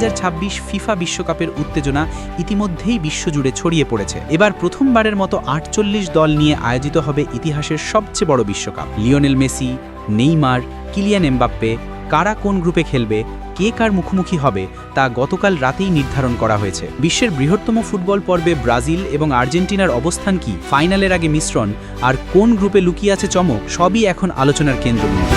2026 FIFA বিশ্বকাপের উত্তেজনা ইতিমধ্যেই বিশ্বজুড়ে ছড়িয়ে পড়েছে। এবার প্রথমবারের মতো 48 দল নিয়ে আয়োজিত হবে ইতিহাসের সবচেয়ে বড় বিশ্বকাপ। Lionel Messi, Neymar, Kylian Mbappe কারা কোন গ্রুপে খেলবে, কে কার মুখোমুখি হবে তা গতকাল রাতেই নির্ধারণ করা হয়েছে। বিশ্বের বৃহত্তম ফুটবল পর্বে ব্রাজিল এবং আর্জেন্টিনার অবস্থান কি, ফাইনালের আগে মিশ্রণ, আর কোন গ্রুপে লুকিয়ে আছে চমক, সবই এখন আলোচনার কেন্দ্রবিন্দু।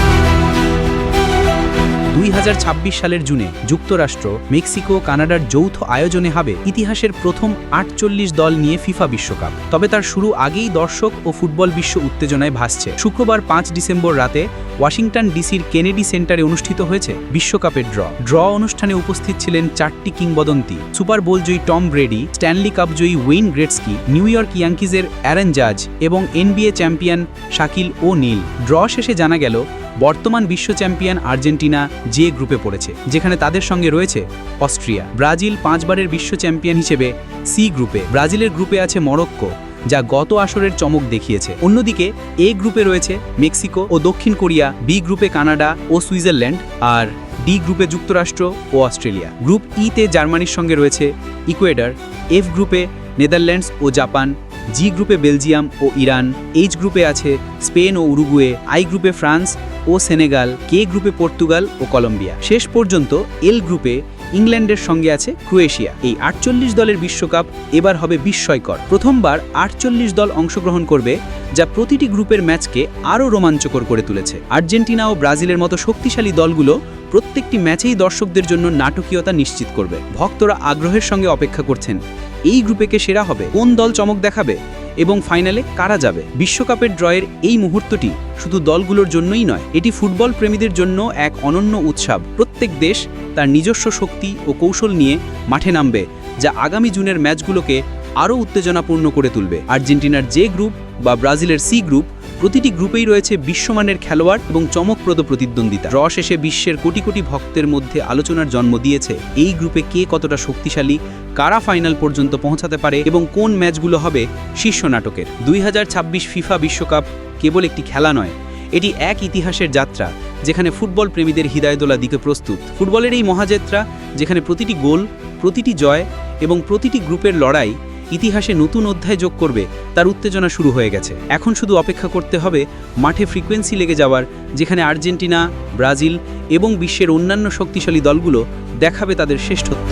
2026 সালের জুনে যুক্তরাষ্ট্র, মেক্সিকো, কানাডার যৌথ আয়োজনে হবে ইতিহাসের প্রথম 48 দল নিয়ে ফিফা বিশ্বকাপ। তবে তার শুরু আগেই দর্শক ও ফুটবল বিশ্ব উত্তেজনায় ভাসছে। শুক্রবার 5 ডিসেম্বর রাতে ওয়াশিংটন ডিসির কেনেডি সেন্টারে অনুষ্ঠিত হয়েছে বিশ্বকাপের ড্র অনুষ্ঠানে উপস্থিত ছিলেন 4টি কিংবদন্তি: সুপার বোল জয়ী টম ব্রেডি, স্ট্যানলি কাপ জয়ী ওয়েইন গ্রেটস্কি, নিউ ইয়র্ক ইয়াঙ্কিজের অ্যারন জাজ এবং NBA চ্যাম্পিয়ন শাকিল ও'নীল। ড্র শেষে জানা গেল বর্তমান বিশ্ব চ্যাম্পিয়ন আর্জেন্টিনা যে গ্রুপে পড়েছে, যেখানে তাদের সঙ্গে রয়েছে অস্ট্রিয়া। ব্রাজিল 5 বারের বিশ্ব চ্যাম্পিয়ন হিসেবে সি গ্রুপে। ব্রাজিলের গ্রুপে আছে মরক্কো, যা গত আসরের চমক দেখিয়েছে। অন্যদিকে এ গ্রুপে রয়েছে মেক্সিকো ও দক্ষিণ কোরিয়া, বি গ্রুপে কানাডা ও সুইজারল্যান্ড, আর ডি গ্রুপে যুক্তরাষ্ট্র ও অস্ট্রেলিয়া। গ্রুপ ইতে জার্মানির সঙ্গে রয়েছে ইকুয়েডর, এফ গ্রুপে নেদারল্যান্ডস ও জাপান, জি গ্রুপে বেলজিয়াম ও ইরান, এইচ গ্রুপে আছে স্পেন ও উরুগুয়ে, আই গ্রুপে ফ্রান্স ও সেনেগাল, কে গ্রুপে পর্তুগাল ও কলম্বিয়া। শেষ পর্যন্ত এল গ্রুপে ইংল্যান্ডের সঙ্গে আছে ক্রোয়েশিয়া। এই 48 দলের বিশ্বকাপ এবার হবে বিস্ময়কর। প্রথমবার 48 দল অংশগ্রহণ করবে, যা প্রতিটি গ্রুপের ম্যাচকে আরও রোমাঞ্চকর করে তুলেছে। আর্জেন্টিনা ও ব্রাজিলের মতো শক্তিশালী দলগুলো প্রত্যেকটি ম্যাচেই দর্শকদের জন্য নাটকীয়তা নিশ্চিত করবে। ভক্তরা আগ্রহের সঙ্গে অপেক্ষা করছেন এই গ্রুপে কে সেরা হবে, কোন দল চমক দেখাবে এবং ফাইনালে কারা যাবে। বিশ্বকাপের ড্রয়ের এই মুহূর্তটি শুধু দলগুলোর জন্যই নয়, এটি ফুটবল প্রেমীদের জন্য এক অনন্য উৎসব। প্রত্যেক দেশ তার নিজস্ব শক্তি ও কৌশল নিয়ে মাঠে নামবে, যা আগামী জুনের ম্যাচগুলোকে আরও উত্তেজনাপূর্ণ করে তুলবে। আর্জেন্টিনার যে গ্রুপ বা ব্রাজিলের সি গ্রুপ, প্রতিটি গ্রুপেই রয়েছে বিশ্বমানের খেলোয়াড় এবং চমকপ্রদ প্রতিদ্বন্দ্বিতা। ড্র শেষে বিশ্বের কোটি কোটি ভক্তের মধ্যে আলোচনার জন্ম দিয়েছে এই গ্রুপে কে কতটা শক্তিশালী, কারা ফাইনাল পর্যন্ত পৌঁছাতে পারে এবং কোন ম্যাচগুলো হবে শীর্ষ নাটকের। 2026 ফিফা বিশ্বকাপ কেবল একটি খেলা নয়, এটি এক ইতিহাসের যাত্রা, যেখানে ফুটবল প্রেমীদের হৃদয়দোলা দিকে প্রস্তুত। ফুটবলের এই মহাযাত্রা, যেখানে প্রতিটি গোল, প্রতিটি জয় এবং প্রতিটি গ্রুপের লড়াই ইতিহাসে নতুন অধ্যায় যোগ করবে, তার উত্তেজনা শুরু হয়ে গেছে। এখন শুধু অপেক্ষা করতে হবে মাঠে ফ্রিকোয়েন্সি লেগে যাওয়ার, যেখানে আর্জেন্টিনা, ব্রাজিল এবং বিশ্বের অন্যান্য শক্তিশালী দলগুলো দেখাবে তাদের শ্রেষ্ঠত্ব।